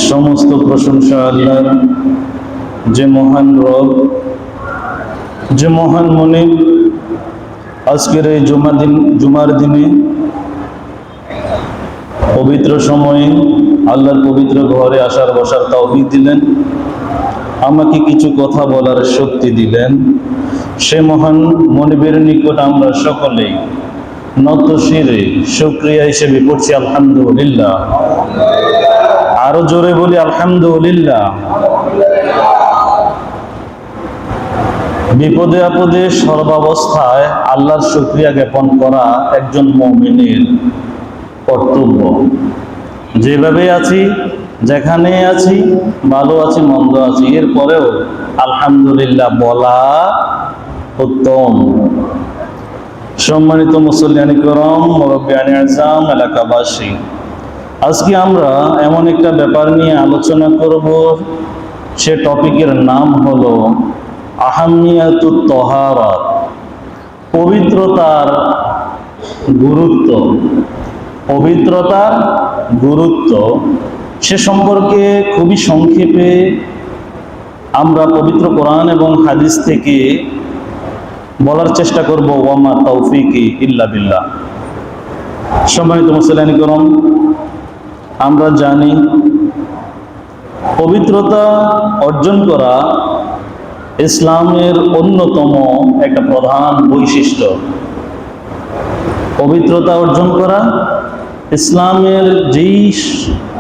সমস্ত প্রশংসা আল্লাহর, যে মহান রব, যে মহান মনিব আজকের এই জুমার দিনে পবিত্র সময়ে আল্লাহর পবিত্র ঘরে আসার বসার তৌফিক দিলেন, আমাকে কিছু কথা বলার শক্তি দিলেন। সে মহান মনিবের নিকট আমরা সকলেই নত শিরে শুকরিয়া হিসেবে পড়ছি আলহামদুলিল্লাহ। আরো জোরে বলি আলহামদুলিল্লাহ। বিপদে আপদে সর্বাবস্থায় আল্লাহর শুকরিয়া জ্ঞাপন করা একজন মুমিনের কর্তব্য। যেভাবে আছি, যেখানে আছি, ভালো আছি মন্দ আছি, এরপরেও আলহামদুলিল্লাহ বলা উত্তম। সম্মানিত মুসল্লিয়ানি করম, মুরব্বিয়ানি আযম, এলাকাবাসী, আজকে আমরা এমন একটা ব্যাপার নিয়ে আলোচনা করব। সে টপিকের নাম হলো আহাম্মিয়াতুত তাহারাত, পবিত্রতার গুরুত্ব। পবিত্রতার গুরুত্ব সে সম্পর্কে খুবই সংক্ষেপে আমরা পবিত্র কোরআন এবং হাদিস থেকে বলার চেষ্টা করব। ওয়ামা তাওফিকি ইল্লা বিল্লাহ। সম্মানিত মুসলিয়ানি করম, আমরা জানি পবিত্রতা অর্জন করা ইসলামের অন্যতম একটা প্রধান বৈশিষ্ট্য। পবিত্রতা অর্জন করা ইসলামের যেই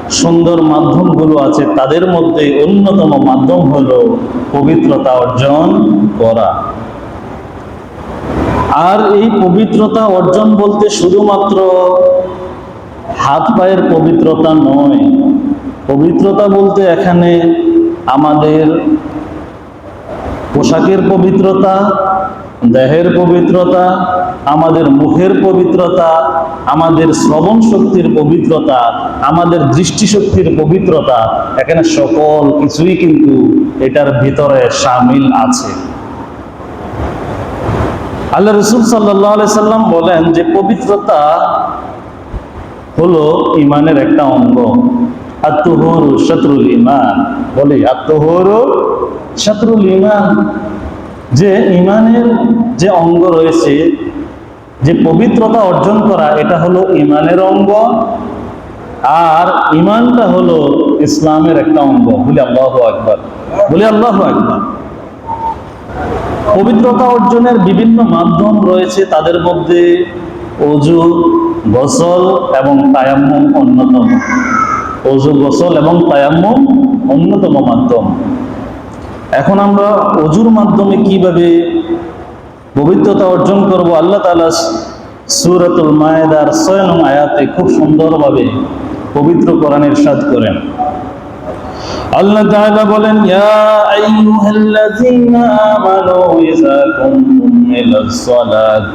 সুন্দর মাধ্যমগুলো আছে তাদের মধ্যে অন্যতম মাধ্যম হলো পবিত্রতা অর্জন করা। আর এই পবিত্রতা অর্জন বলতে শুধুমাত্র হাত পায়ের পবিত্রতা নয়। পবিত্রতা বলতে এখানে আমাদের পোশাকের পবিত্রতা, দেহের পবিত্রতা, আমাদের মুখের পবিত্রতা, আমাদের শ্রবণ শক্তির পবিত্রতা, আমাদের দৃষ্টিশক্তির পবিত্রতা, এখানে সকল কিছুই কিন্তু এটার ভিতরে শামিল আছে। আল্লাহ রাসূল সাল্লাল্লাহু আলাইহি সাল্লাম বলেন যে পবিত্রতা হলো ইমানের একটা অঙ্গ। আত-তুহুরু শাতরুল ঈমান, বলি আত-তুহুরু শাতরুল ঈমান, যে ইমানের যে অঙ্গ রয়েছে, যে পবিত্রতা অর্জন করা, এটা হলো ইমানের অঙ্গ। আর ইমানটা হলো ইসলামের একটা অঙ্গ। বলি আল্লাহু আকবার, বলি আল্লাহু আকবার। পবিত্রতা অর্জনের বিভিন্ন মাধ্যম রয়েছে, তাদের মধ্যে ওযু, গোসল এবং তায়াম্মুম অন্যতম। ওযু, গোসল এবং তায়াম্মুম অন্যতম মাধ্যম। এখন আমরা ওযুর মাধ্যমে কিভাবে পবিত্রতা অর্জন করব, আল্লাহ তাআলা সূরাতুল মায়েদার ৬ নং আয়াতে খুব সুন্দরভাবে পবিত্র কোরআন ইরশাদ করেন। আল্লাহ তাআলা বলেন, ইয়া আইয়ুহাল্লাযীনা আমানু ইযা কুমতুম ইলাস সালাত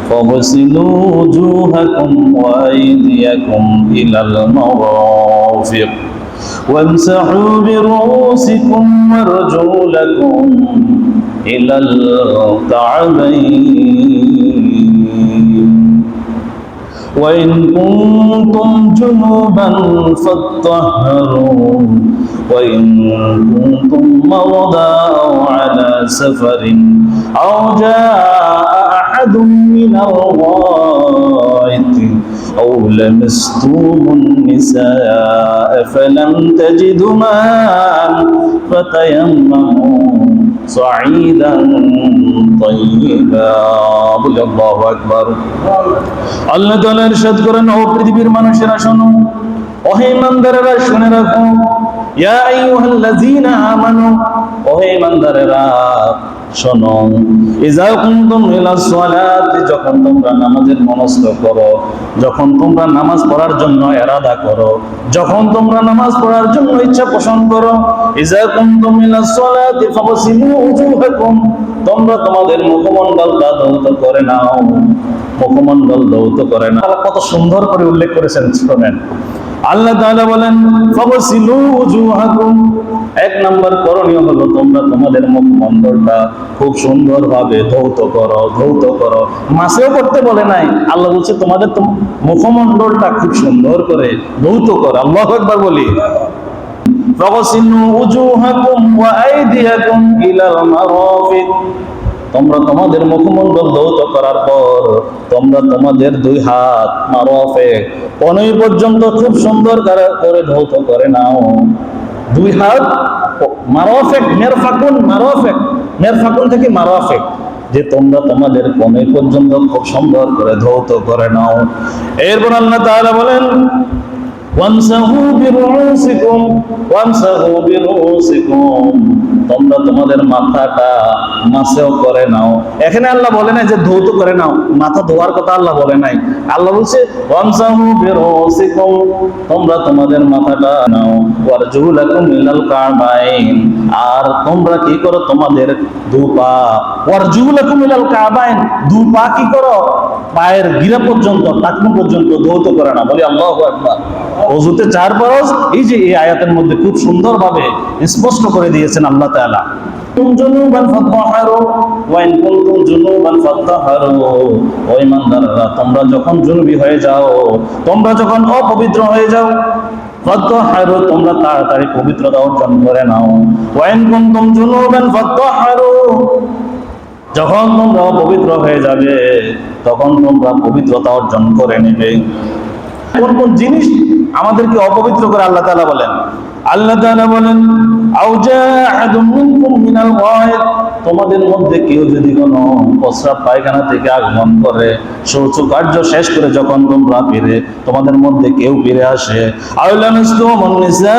ফাগসিলু ওজুহাকুম ওয়া আইদিয়াকুম ইলাল মারাফিক وامسحوا برؤوسكم وارجلكم إلى الكعبين وإن كنتم جنبا فاطهروا وإن كنتم مرضى أو على سفر أو جاء أحد من الغائط أو لمستم النساء فلم تجدوا ماء فتيمموا صعيدا طيبا বলে আল্লাহু আকবার। আল্লাহ তাআলা ইরশাদ করেন, ও পৃথিবীর মানুষেরা শোনো, ও হে ঈমানদারেরা শুনে রাখো, ইয়া আইয়ুহাল্লাযীনা আমানু, ও হে ঈমানদারেরা শোনো, ইযা কুমতুম ইলাস সালাতি, যখন তোমরা নামাজের মনস্থ করো, যখন তোমরা নামাজ পড়ার জন্য ইরাদা করো, যখন তোমরা নামাজ পড়ার জন্য ইচ্ছা পোষণ করো, ইযা কুমতুম ইলাস সালাতি ফাগসিলু ওজুহাকুম, তোমরা তোমাদের মুখমণ্ডলটা ধৌত করে নাও। মুখমণ্ডল ধৌত করে নাও। কত সুন্দর করে উল্লেখ করেছেন, শুনেন। আল্লাহ তাআলা বলেন, ফাগসিলু ওজুহাকুম, এক নাম্বার করণীয় হলো তোমরা তোমাদের মুখমণ্ডলটা খুব সুন্দরভাবে ধৌত করো। ধৌত করো মাসেও করতে বলে নাই, আল্লাহ বলছে তোমাদের মুখমণ্ডলটা খুব সুন্দর করে ধৌত করো। আল্লাহু আকবার বলি। ফাগসিলু উজুহাকুম ওয়া আইদিয়াকুম ইলাল মারাফিক। তোমরা তোমাদের মুখমণ্ডল ধৌত করার পর তোমরা তোমাদের দুই হাত মারাফিক কনুই পর্যন্ত খুব সুন্দর করে ধৌত করে নাও। দুই হাত মারাফিক, মিরফাকুন, মারাফিক, মিরফাকুন থেকে মারাফিক, যে তোমরা তোমাদের কনুই পর্যন্ত খুব সুন্দর করে ধৌত করে নাও। এরপর আল্লাহ তাআলা বলেন ওয়ামসাহু বিরুসিকুম, ওয়ামসাহু বিরুসিকুম, তোমরা তোমাদের মাথাটা মাসেও করে নাও। এখানে আল্লাহ বলে নাই যে ধৌত করে নাও, মাথা ধোয়ার কথা আল্লাহ বলে নাই। আল্লাহ বলছে ওয়ামসাহু বিরুসিকুম, তোমরা তোমাদের মাথাটা নাও। ওয়ারজুলাকুম ইলাল কাবাইন, আর তোমরা কি করো তোমাদের দুপা, ওয়ারজুলাকুম ইলাল কাবাইন, দুপা কি করো পায়ের গিরা পর্যন্ত, টাকনু পর্যন্ত ধৌত করে না। বলি আল্লাহু আকবার। ওযুতে 4 ফরজ, এই যে এই আয়াতের মধ্যে খুব সুন্দরভাবে স্পষ্ট করে দিয়েছেন আল্লাহ তাআলা। জুনুবান ফাতাহারু ওয়া ইন কুনতুম জুনুবান ফাতাহারু, ও ঈমানদাররা তোমরা যখন জুনুবি হয়ে যাও, তোমরা যখন অপবিত্র হয়ে যাও, ফাতাহারু তোমরা তাড়াতাড়ি পবিত্রতা অর্জন করে নাও। ওয়া ইন কুনতুম জুনুবান ফাতাহারু, যখন তোমরা অপবিত্র হয়ে যাবে তখন তোমরা পবিত্রতা অর্জন করে নেবে। কোন কোন জিনিস আমাদেরকে অপবিত্র করে আল্লাহ তাআলা বলেন? আল্লাহ তাআলা বলেন আও জাআদুম মিনকুম মিনাল গায়ব, তোমাদের মধ্যে কেউ যদি কোনো প্রস্রাব পায়খানা থেকে আগমন করে, শৌচ কার্য শেষ করে যখন তোমরা ফিরে, তোমাদের মধ্যে কেউ ফিরে আসে, আউলানুসতুমুন নিসা,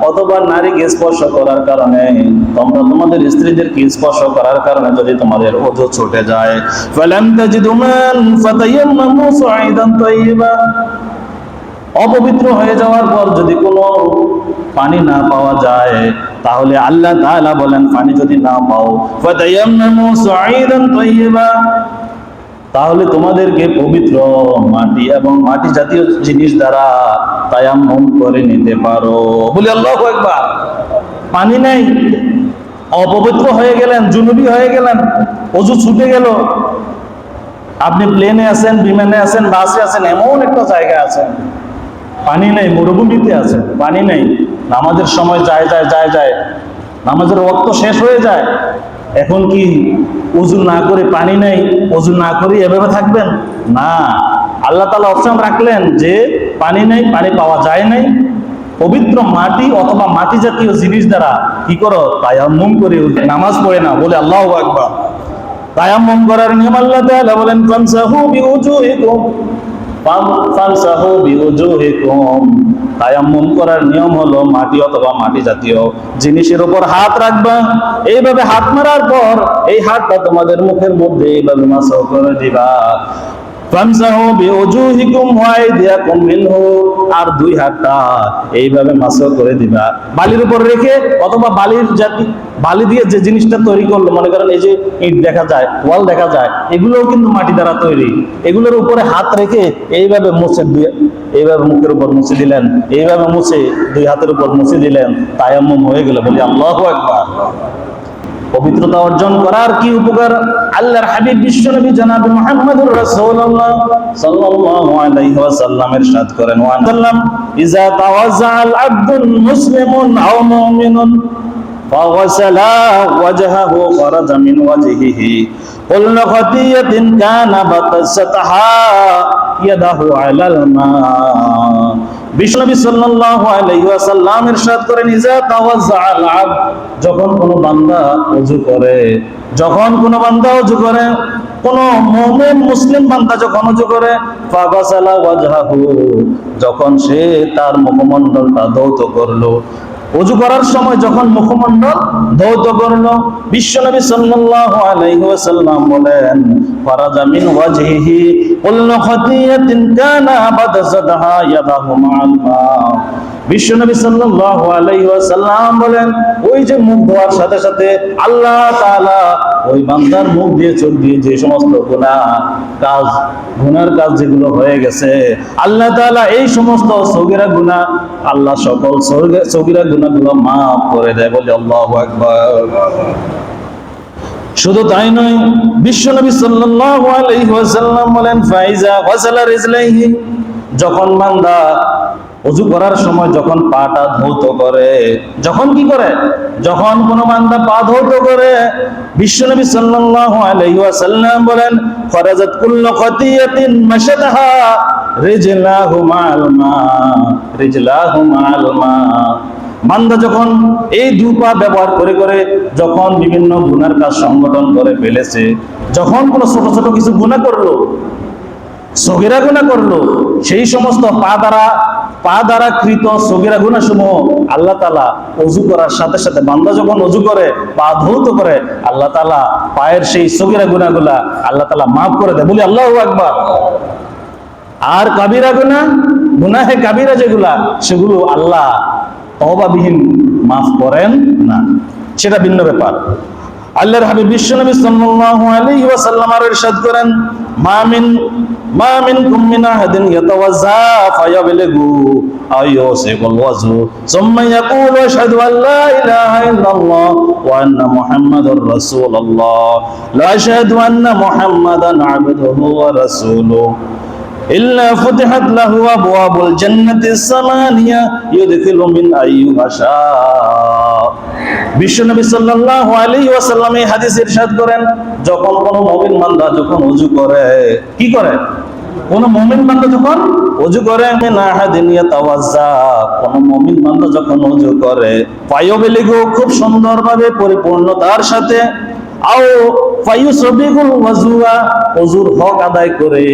অথবা নারীকে স্পর্শ করার কারণে, তোমরা তোমাদের স্ত্রীদেরকে স্পর্শ করার কারণে যদি তোমাদের ওযু ছুটে যায়, ফালাম তাজিদু মান ফাতায়াম্মামু সাঈদান তাইয়্যিবা, অপবিত্র হয়ে যাওয়ার পর যদি কোনো পানি না পাওয়া যায়, তাহলে আল্লাহ তাআলা বলেন পানি যদি না পাও, ফাতায়াম্মামু সাঈদান তাইয়্যিবা, তাহলে তোমাদেরকে পবিত্র মাটি এবং মাটি জাতীয় জিনিস দ্বারা তায়াম্মুম করে নিতে পারো। বলি আল্লাহু আকবার। পানি নেই, অপবিত্র হয়ে গেলেন, জুনুবি হয়ে গেলেন, ওযু ছুটে গেল, আপনি প্লেনে আছেন, বিমানে আছেন, বাসে আছেন, এমন একটা জায়গা আছেন পানি নেই, মরুভূমিতে আছে, পানি নেই, নামাজের সময় যায়, নামাজের ওয়াক্ত শেষ হয়ে যায়, এখন কি ওযু না করে, পানি নেই, ওযু না করে এভাবে থাকবেন? না, আল্লাহ তাআলা অপশন রাখলেন যে পানি নেই, পানি পাওয়া যায় নাই, পবিত্র মাটি অথবা মাটি জাতীয় জিনিস দ্বারা কি করো, তায়াম্মুম করে নামাজ পড়ে না। বলে আল্লাহু আকবার। তায়াম্মুম করার নিয়ম আল্লাহ তাআলা বলেন ফামসাহু বিউজুহিকুম, ফামসাহু বিউজুহিকুম, তায়াম্মুম করার নিয়ম হলো মাটি অথবা মাটি জাতীয় জিনিসের উপর হাত রাখবা। এইভাবে হাত মারার পর এই হাতটা তোমাদের মুখের মধ্যে এইভাবে মাসাহ করে দিবা। ফামসাহু বিউজুহিকুম ওয়া আইদিয়াকুম মিনহু, আর দুই হাতটা এইভাবে মাসাহ করে দিবা বালির উপর রেখে, অথবা বালি দিয়ে যে জিনিসটা তৈরি করলো, মনে করেন এই যে ইট দেখা যায়, ওয়াল দেখা যায়, এগুলোও কিন্তু মাটি দ্বারা তৈরি, এগুলোর উপরে হাত রেখে এইভাবে মুছে দিয়ে, এইভাবে মুখের উপর মুছে দিলেন, এইভাবে মুছে দুই হাতের উপর মুছে দিলেন, তায়াম্মুম হয়ে গেল। বলি আল্লাহু আকবার। পবিত্রতা অর্জন করার কি উপকার আল্লাহর হাবিব বিশ্বনবী জনাব মুহাম্মদুর রাসূলুল্লাহ সাল্লাল্লাহু আলাইহি ওয়াসাল্লাম ইরশাদ করেন, ওয়া সাল্লাম ইজা তাওয়াজ্জাআল আবদুল মুসলিমুন আও মুমিনুন ফাগাসালা ওয়াজহাহু খারাজা মিন ওয়াজহিহি কুল্লু খাতিয়াতিন কানা বাতাসাতাহা ইয়াদাহু আলাল মা। বিশ্বনবী সাল্লাল্লাহু আলাইহি ওয়াসাল্লাম ইরশাদ করেন ইজা তাওয়াজ্জাআল আবদ, যখন কোনো বান্দা ওযু করে, যখন কোনো বান্দা ওযু করে, কোন মুমিন মুসলিম বান্দা যখন ওযু করে, ফাগাসালা ওয়াজহাহু, যখন সে তার মুখমণ্ডলটা ধৌত করলো, ওযু করার সময় যখন মুখমণ্ডল ধৌত করলো, বিশ্বনবী সাল্লাল্লাহু আলাইহি ওয়াসাল্লাম বলেন ফারাজা মিন ওয়াজহিহি কুল্লু খাতিয়াতিন কানা বাদাসাতাহা ইয়াদাহু মা'আল মা। বিশ্বনবী সাল্লাল্লাহু আলাইহি ওয়াসাল্লাম বলেন ওই যে মুখ ধোয়ার সাথে সাথে আল্লাহ তাআলা ওই বান্দার মুখ দিয়ে, চোখ দিয়ে যে সমস্ত গুনার কাজ যেগুলো হয়ে গেছে, আল্লাহ তাআলা এই সমস্ত সগীরা গুনাহ, আল্লাহ সকল সগীরা গুনাহগুলো মাফ করে দেয়। বলি আল্লাহু আকবার। শুধু তাই নয়, বিশ্বনবী সাল্লাল্লাহু আলাইহি ওয়াসাল্লাম বলেন ফাইজা ওয়াসালা রিজলাইহি, যখন বান্দা ওযু করার সময় যখন পাটা ধৌত করে, যখন কি করে, যখন কোন বান্দা পা ধৌত করে, বিশ্বনবী সাল্লাল্লাহু আলাইহি ওয়াসাল্লাম বলেন, ফারাজাত কুল্লু খাতিয়াতিন মাশাতাহা রিজলাহু মা'আল মা, রিজলাহু মা'আল মা। বান্দা যখন এই দুই পা ব্যবহার করে করে যখন বিভিন্ন গুনার কাজ সংগঠন করে ফেলেছে, যখন কোনো ছোট ছোট কিছু গুনাহ করলো, সগীরা গুনাহ করলো, সেই সমস্ত পা দ্বারা কৃত সগীরা গুনাহ সমূহ আল্লাহ তাআলা ওযু করার সাথে সাথে, বান্দা যখন ওযু করে পা ধৌত করে, আল্লাহ তাআলা পায়ের সেই সগীরা গুনাহগুলা আল্লাহ তাআলা মাফ করে দেয়। বলি আল্লাহু আকবার। আর কাবিরা গুনাহে কাবিরা যেগুলা, সেগুলো আল্লাহ তওবাবিহীন মাফ করেন না, সেটা ভিন্ন ব্যাপার। আল্লাহর হাবিব বিশ্বনবী সাল্লাল্লাহু আলাইহি ওয়াসাল্লাম আর ইরশাদ করেন, মা মিনকুম মিন আহাদিন ইয়াতাওয়াজ্জা ফায়াবলিগু আইয়ুসিকুল ওয়াজু সুম্মা ইয়াকুলু আশহাদু আল লা ইলাহা ইল্লাল্লাহ ওয়া আন্না মুহাম্মাদার রাসূলুল্লাহ লা আশহাদু আন্না মুহাম্মাদান আবদুহু ওয়া রাসূলুহু ইল্লা ফুতিহাত লাহু আবওয়াবুল জান্নাতিস সামানিয়া ইউদখিলু মিন আইয়ুহা শা। বিশ্বনবী সাল্লাল্লাহু আলাইহি ওয়াসাল্লাম এই হাদিস ইরশাদ করেন, যখন কোন মুমিন বান্দা যখন ওযু করে, কি করে, কোন মুমিন বান্দা যখন ওযু করে, মিন আহাদিন ইয়াতাওয়াজ্জা, কোন মুমিন বান্দা যখন ওযু করে, ফায়াবলিগু, খুব সুন্দরভাবে পরিপূর্ণতার সাথে, আও ফায়ুসবিগুল ওয়াজুয়া, ওযুর হক আদায় করে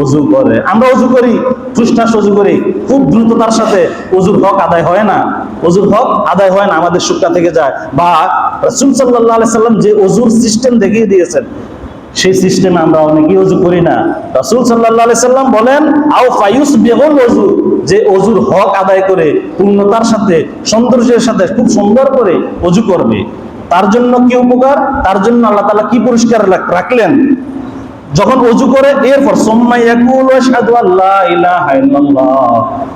ওযু করে। আমরা ওযু করি, ঠুসঠাস ওযু করি, খুব দ্রুততার সাথে ওযুর হক আদায় হয় না, ওযুর হক আদায় হয় না, আমাদের সুক্কা থেকে যায়। বা রাসূল সাল্লাল্লাহু আলাইহি সাল্লাম যে ওযুর সিস্টেম দেখিয়ে দিয়েছেন, সেই সিস্টেমে আমরা অনেকেই ওযু করি না। রাসূল সাল্লাল্লাহু আলাইহি সাল্লাম বলেন, আও ফায়ুসবিগুল ওযু, যে ওযুর হক আদায় করে পূর্ণতার সাথে, সৌন্দর্যের সাথে খুব সুন্দর করে ওযু করবে, তার জন্য কি উপকার, তার জন্য আল্লাহ তাআলা কি পুরস্কার রাখলেন, যখন ওযু করে এরপর সুম্মা ইয়াকুলু আশহাদু আল্লা ইলাহা ইল্লাল্লাহ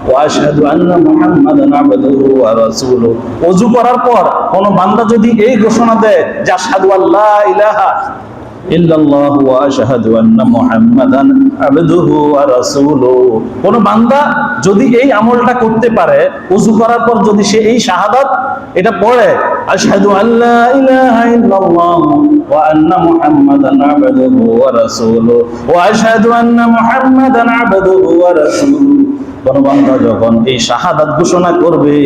ওয়া আশহাদু আন্না মুহাম্মাদান আবদুহু ওয়া রাসূলুহু। ওযু করার পর কোন বান্দা যদি এই ঘোষণা দেয় যে আশহাদু আল্লা ইলাহা ইল্লাল্লাহু ওয়া আশহাদু আন্না মুহাম্মাদান আবদুহু ওয়া রাসূলুহু, কোন বান্দা যদি এই আমলটা করতে পারে, ওযু করার পর যদি সে এই শাহাদাত এটা পড়ে, আশহাদু আল্লা ইলাহা ইল্লাল্লাহু ওয়া আন্না মুহাম্মাদান আবদুহু ওয়া রাসূলুহু ওয়া আশহাদু আন্না মুহাম্মাদান আবদুহু ওয়া রাসূলুহু, কোন বান্দা যখন এই শাহাদাত ঘোষণা করবে,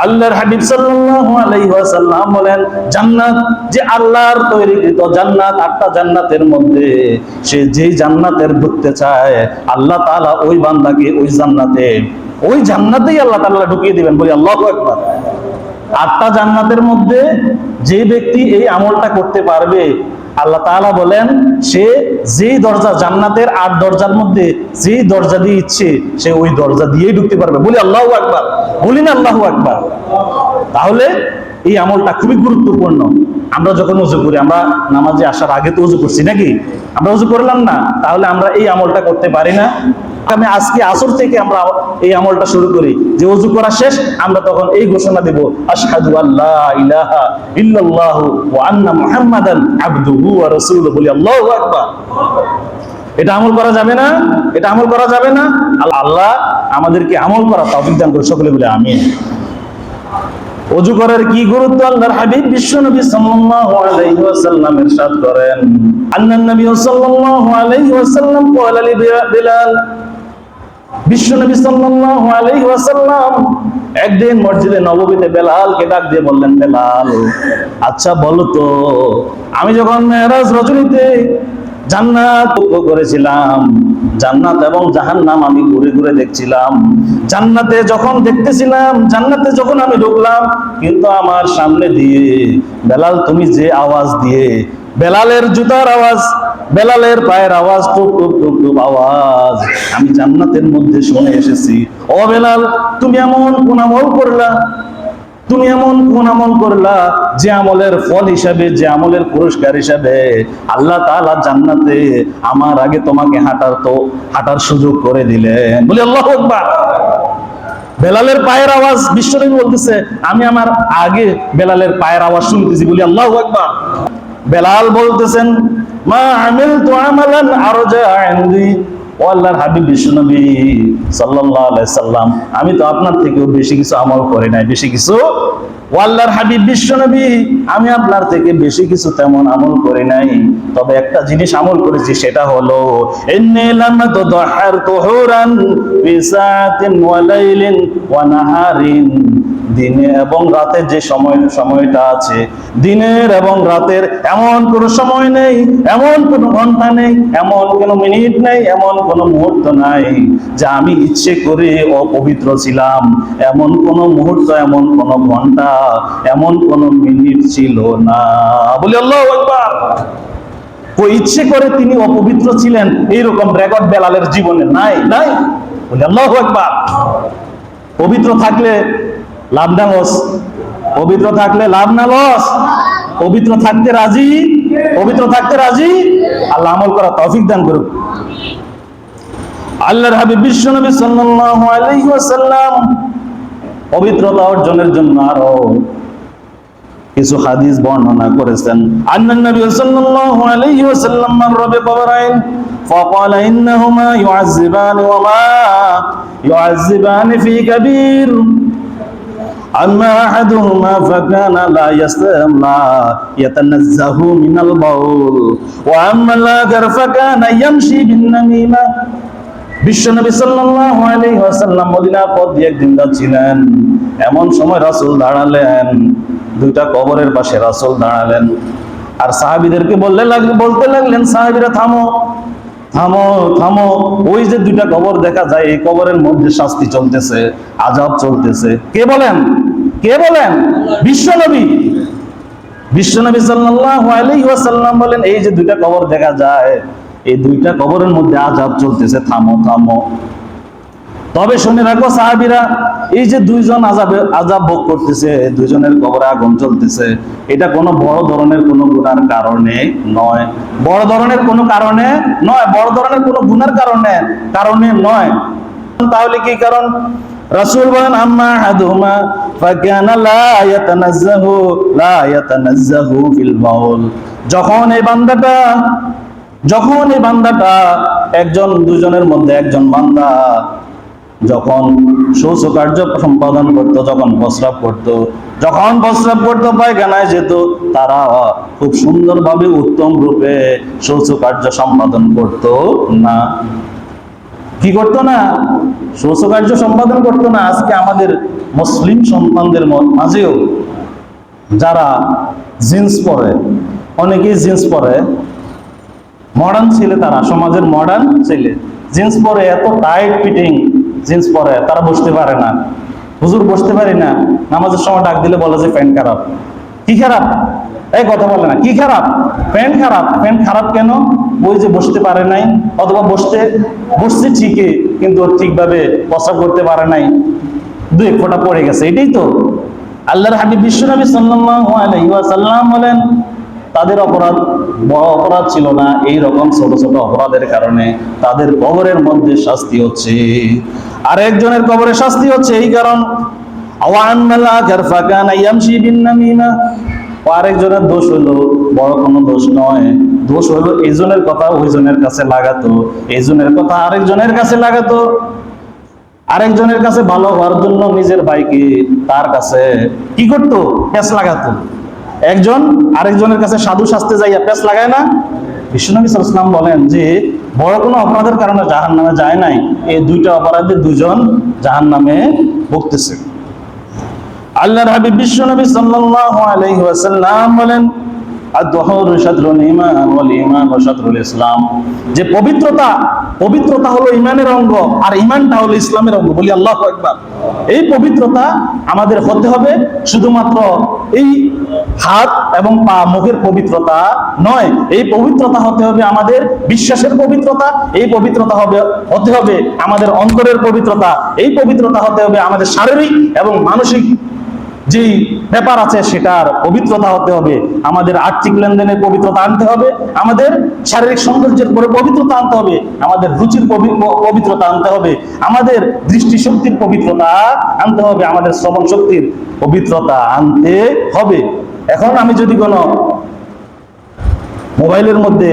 আল্লাহর হাবিব সাল্লাল্লাহু আলাইহি ওয়াসাল্লাম বলেন, জান্নাত, যে আল্লাহর তৈরিকৃত জান্নাত, 8টা জান্নাতের মধ্যে সে যেই জান্নাতের ঢুকতে চায়, আল্লাহ তাআলা ওই বান্দাকে ওই জান্নাতেই আল্লাহ তাআলা ঢুকিয়ে দিবেন। বলি আল্লাহু আকবার। 8টা জান্নাতের মধ্যে যে ব্যক্তি এই আমলটা করতে পারবে, আল্লাহ তাআলা বলেন, সে যেই দরজা, জান্নাতের 8 দরজার মধ্যে যেই দরজা দিয়ে ইচ্ছে সে ওই দরজা দিয়েই ঢুকতে পারবে। বলি আল্লাহু আকবার, বলি না আল্লাহু আকবার। তাহলে এই আমলটা খুবই গুরুত্বপূর্ণ। আমরা যখন ওযু করি, আমরা নামাজে আসার আগে তো ওযু করছি নাকি, আমরা ওযু করলাম না, তাহলে আমরা এই আমলটা করতে পারি না। আমি আজকে আসর থেকে আমরা এই আমলটা শুরু করি, যে ওযু করা শেষ আমরা তখন এই ঘোষণা দেব, আশহাদু আল্লা ইলাহা ইল্লাল্লাহু ওয়া আন্না মুহাম্মাদান আবদুহু ওয়া রাসূলুহু। বলি আল্লাহু আকবার। এটা আমল করা যাবে না, এটা আমল করা যাবে না। আল্লাহ আমাদেরকে আমল করা তৌফিক দান করুন, সকলে বলে আমিন। ওযু করার কি গুরুত্ব আল্লাহর হাবিব বিশ্বনবী সাল্লাল্লাহু আলাইহি ওয়াসাল্লাম ইরশাদ করেন, আন্নান নবী সাল্লাল্লাহু আলাইহি ওয়াসাল্লাম ক্বালা লি বিলাল, বিশ্বনবী সাল্লাল্লাহু আলাইহি ওয়াসাল্লাম একদিন মসজিদে নববীতে বেলালকে ডাক দিয়ে বললেন, বেলাল, আচ্ছা বলো তো, আমি যখন মেরাজ রজনীতে জান্নাত করেছিলাম, জান্নাত এবং জাহান্নাম আমি ঘুরে ঘুরে দেখছিলাম, জান্নাতে যখন দেখতেছিলাম, জান্নাতে যখন আমি ঢুকলাম, কিন্তু আমার সামনে দিয়ে বেলাল তুমি যে আওয়াজ দিয়ে, বেলালের জুতার আওয়াজ, বেলালের পায়ের আওয়াজ, টুপ টুপ টুপ টুপ আওয়াজ আমি জান্নাতের মধ্যে শুনে এসেছি। ও বেলাল, তুমি এমন কোন আমল করলা, তুমি এমন কোন আমল করলা যে আমলের ফল হিসাবে, যে আমলের পুরস্কার হিসাবে আল্লাহ তাআলা জান্নাতে আমার আগে তোমাকে হাঁটার সুযোগ করে দিলেন। বলি আল্লাহু আকবার। বেলালের পায়ের আওয়াজ, বিশ্বনবী বলতেছে, আমি আমার আগে বেলালের পায়ের আওয়াজ শুনতেছি। বলি আল্লাহু আকবার। বেলাল বলতেছেন, মা আমিলতু আমালান আরজা ইনদি ও আল্লাহর হাবিব বিশ্বনবী সাল্লাল্লাহু আলাইহি সাল্লাম, আমি তো আপনার থেকেও বেশি কিছু আমল করি নাই, বেশি কিছু। ও আল্লাহর হাবিব বিশ্বনবী, আমি আপনার থেকে বেশি কিছু তেমন আমল করি নাই, তবে একটা জিনিস আমল করেছি, সেটা হলো ইন্নী লাম তুদহহারতু হুরান ফি সাআতিন ওয়া লাইলিন ওয়া নাহারিন। দিনে এবং রাতের যে সময়টা আছে, দিনের এবং রাতের এমন কোনো সময় নেই, এমন কোনো ঘন্টা নেই, এমন কোনো মিনিট নেই, এমন কোনো মুহূর্ত নাই যে আমি ইচ্ছে করে অপবিত্র ছিলাম। এমন কোনো মুহূর্ত, এমন কোনো ঘন্টা, এমন কোনো মিনিট ছিল না। বলি আল্লাহু আকবার। ওই ইচ্ছে করে তিনি অপবিত্র ছিলেন এইরকম রেকর্ড বেলালের জীবনে নাই, নাই। বলি আল্লাহু আকবার। পবিত্র থাকলে লাভ না লস? পবিত্র থাকলে লাভ না লস? পবিত্র থাকতে রাজি, পবিত্র থাকতে রাজি। আল্লাহ আমল করা তৌফিক দান করুক। আল্লাহর হাবিব বিশ্বনবী সাল্লাল্লাহু আলাইহি ওয়াসাল্লাম পবিত্রতা অর্জনের জন্য আরো কিছু হাদিস বর্ণনা করেছেন। আন্নান নবী সাল্লাল্লাহু আলাইহি ওয়াসাল্লাম মাররা বিকবরাইন ফাকালা ইন্নাহুমা ইউআযিবান ওয়া মা ইউআযিবান ফি কাবীর أما أحدهما فكان لا يتنزه من البول وأما الآخر فكان يمشي بالنميمة। বিশ্বনবী সাল্লাল্লাহু আলাইহি ওয়াসাল্লাম মদিনার পথ দিয়ে একদিন যাচ্ছিলেন। এমন সময় রাসূল দাঁড়ালেন, দুইটা কবরের পাশে রাসূল দাঁড়ালেন, আর সাহাবীদেরকে বলতে লাগলেন, সাহাবীরা থামো থামো থামো, ওই যে দুইটা কবর দেখা যায়, এই কবরের মধ্যে শাস্তি চলতেছে, আযাব চলতেছে। কে বলেন? কে বলেন? বিশ্বনবী। বিশ্বনবী সাল্লাল্লাহু আলাইহি ওয়াসাল্লাম বলেন, এই যে দুইটা কবর দেখা যায়, এই দুইটা কবরের মধ্যে আযাব চলতেছে, থামো থামো। তবে শুনে রাখো সাহাবীরা, এই যে দুইজন আযাব ভোগ করতেছে, দুইজনের কবরে আগুন চলতেছে, এটা কোনো বড় ধরনের কোনো গুনার কারণে নয়, বড় ধরনের কোনো কারণে নয়, বড় ধরনের কোনো গুনার কারণে নয়। তাহলে কি কারণ? রাসূল বলেন, আম্মা আহাদুহুমা ফাকানা লা ইয়াতানাজ্জাহু ফিল বাউল। যখন এই বান্দাটা একজন, দুজনের মধ্যে একজন বান্দা যখন শৌচকার্য সম্পাদন করতো, যখন প্রস্রাব করতো, পায়খানায় যেত, তারা খুব সুন্দরভাবে উত্তম রূপে শৌচকার্য সম্পাদন করতো না। কি করতো না? শৌচকার্য সম্পাদন করতো না। আজকে আমাদের মুসলিম সন্তানদের মাঝেও যারা জিন্স পরে, অনেকেই জিন্স পরে, মডার্ন ছেলে, তারা সমাজের মডার্ন ছেলে, জিন্স পরে, এত টাইট ফিটিং জিন্স পরে, তারা বসতে পারে না। হুজুর বসতে পারি না, নামাজের সময় ডাক দিলে বলে যে প্যান্ট খারাপ। কি খারাপ? এই কথা বলে না, কি খারাপ? প্যান্ট খারাপ। প্যান্ট খারাপ কেন? ওই যে বসতে পারে নাই, অথবা বসছে ঠিকই, কিন্তু ঠিকভাবে প্রস্রাব করতে পারে নাই, দুই এক ফোঁটা পড়ে গেছে। এটাই তো। আল্লাহর হাবিব বিশ্বনবী সাল্লাল্লাহু আলাইহি ওয়াসাল্লাম বলেন, তাদের অপরাধ বড় অপরাধ ছিল না, এই রকম ছোট ছোট অপরাধের কারণে তাদের কবরের মধ্যে শাস্তি হচ্ছে। আর একজনের কবরে শাস্তি হচ্ছে এই কারণ, আরেকজনের দোষ হলো বড় কোনো দোষ নয়, দোষ হলো এইজনের কথা ওইজনের কাছে লাগাতো, এইজনের কথা আরেকজনের কাছে লাগাতো, আরেকজনের কাছে ভালো হওয়ার জন্য নিজের ভাইকে তার কাছে কি করতো? পেঁচ লাগাতো। একজন আরেকজনের কাছে সাধু সাজতে যাইয়া পেঁচ লাগায় না? বিশ্বনবী সাল্লাল্লাহু আলাইহি ওয়াসাল্লাম বলেন যে বড় কোনো অপরাধের কারণে জাহান্নামে যায় নাই, এই দুইটা অপরাধে দুজন জাহান্নামে ভুগতেছে। আল্লাহর হাবিব বিশ্বনবী সাল্লাল্লাহু আলাইহি ওয়াসাল্লাম বলেন, আদ-দুহুরু শাতরুল ঈমান ওয়াল ঈমানু শাতরুল ইসলাম, যে পবিত্রতা হলো ঈমানের অঙ্গ, আর ঈমানটা হলো ইসলামের অঙ্গ। বলি আল্লাহু আকবার। এই পবিত্রতা আমাদের হতে হবে শুধুমাত্র এই হাত এবং পা মুখের পবিত্রতা নয়, এই পবিত্রতা হতে হবে আমাদের বিশ্বাসের পবিত্রতা, এই পবিত্রতা হতে হবে আমাদের অন্তরের পবিত্রতা, এই পবিত্রতা হতে হবে আমাদের শারীরিক এবং মানসিক যেই ব্যাপার আছে সেটার পবিত্রতা হতে হবে, আমাদের আর্থিক লেনদেনের পবিত্রতা আনতে হবে, আমাদের শারীরিক সৌন্দর্যের পরে পবিত্রতা আনতে হবে, আমাদের রুচির পবিত্রতা আনতে হবে, আমাদের দৃষ্টিশক্তির পবিত্রতা আনতে হবে, আমাদের শ্রবণ শক্তির পবিত্রতা আনতে হবে। এখন আমি যদি কোনো মোবাইলের মধ্যে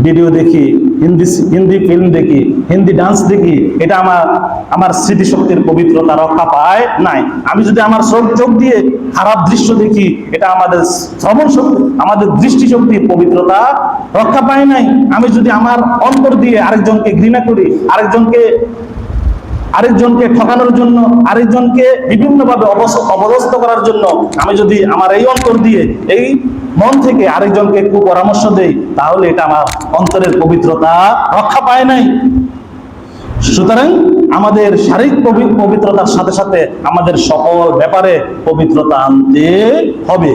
ভিডিও দেখি, হিন্দি ফিল্ম দেখি, হিন্দি ডান্স দেখি, এটা আমার স্মৃতিশক্তির পবিত্রতা রক্ষা পায় নাই। আমি যদি আমার চোখ দিয়ে খারাপ দৃশ্য দেখি, এটা আমাদের শ্রবণ শক্তি, আমাদের দৃষ্টিশক্তির পবিত্রতা রক্ষা পায় নাই। আমি যদি আমার অন্তর দিয়ে আরেকজনকে ঘৃণা করি, আরেকজনকে ঠকানোর জন্য, আরেকজনকে বিভিন্নভাবে অপদস্থ করার জন্য আমি যদি আমার এই অন্তর দিয়ে, এই মন থেকে আরেকজনকে কুপরামর্শ দেই, তাহলে এটা আমার অন্তরের পবিত্রতা রক্ষা পায় নাই। সুতরাং আমাদের শারীরিক পবিত্রতার সাথে সাথে আমাদের সকল ব্যাপারে পবিত্রতা আনতে হবে।